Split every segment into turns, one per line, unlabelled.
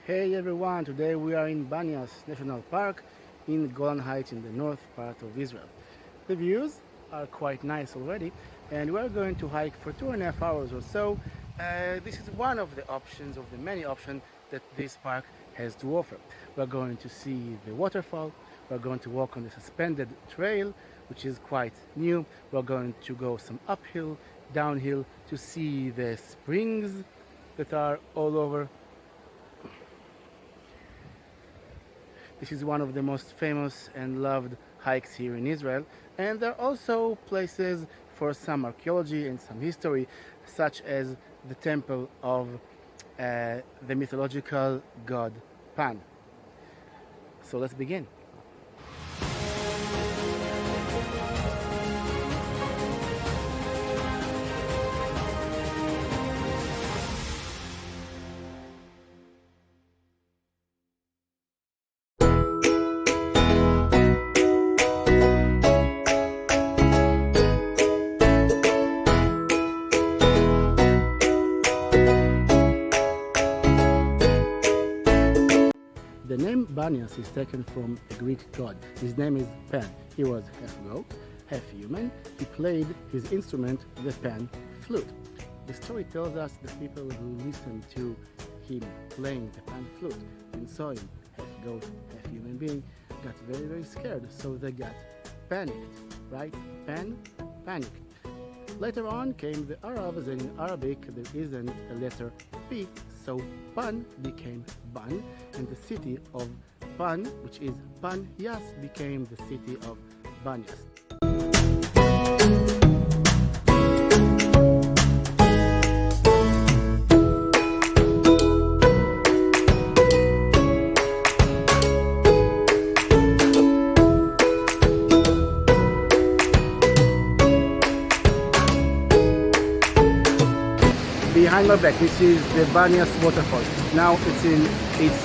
Hey everyone, today we are in Banias National Park in Golan Heights in the north part of Israel. The views are quite nice already, and we're going to hike for 2.5 hours or so. This is one of the options, of the many options that this park has to offer. We're going to see the waterfall, we're going to walk on the suspended trail, which is quite new. We're going to go some uphill, downhill to see the springs that are all over. This is one of the most famous and loved hikes here in Israel, and there are also places for some archaeology and some history, such as the temple of the mythological god Pan. So let's begin. The name Banias is taken from a Greek god. His name is Pan. He was half goat, half human. He played his instrument, the pan flute. The story tells us the people who listened to him playing the pan flute and saw him, half goat, half human being, got very, very scared. So they got panicked, right? Panicked. Later on came the Arabs, and in Arabic there isn't a letter P, so Pan became Ban, and the city of Pan, which is Banias, became the city of Banias. Behind my back, this is the Banias waterfall. Now it's in its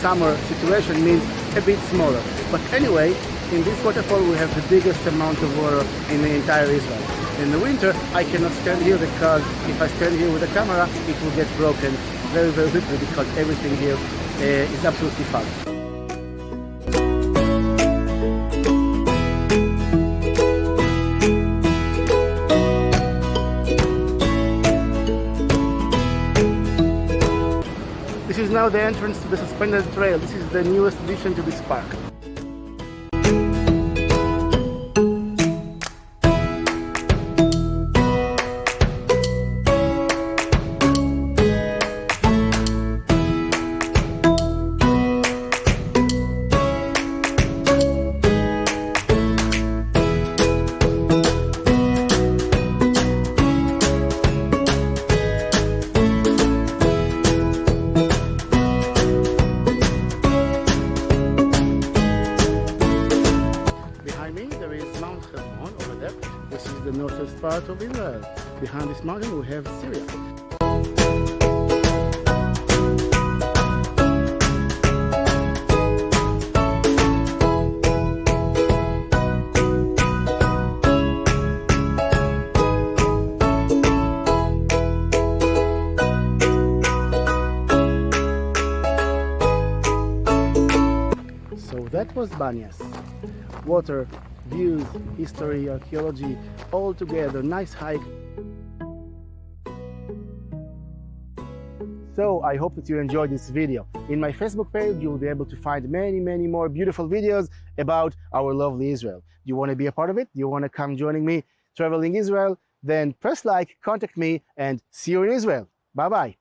summer situation, means a bit smaller. But anyway, in this waterfall we have the biggest amount of water in the entire Israel. In the winter, I cannot stand here because if I stand here with the camera, it will get broken very, very quickly because everything here is absolutely fun. This is now the entrance to the suspended trail. This is the newest addition to this park. This is the northwest part of Israel. Behind this mountain we have Syria. So that was Banias. Water, views, history, archaeology, all together, nice hike. So I hope that you enjoyed this video. In my Facebook page, you'll be able to find many, many more beautiful videos about our lovely Israel. Do you want to be a part of it? Do you want to come joining me traveling Israel? Then press like, contact me, and see you in Israel. Bye-bye.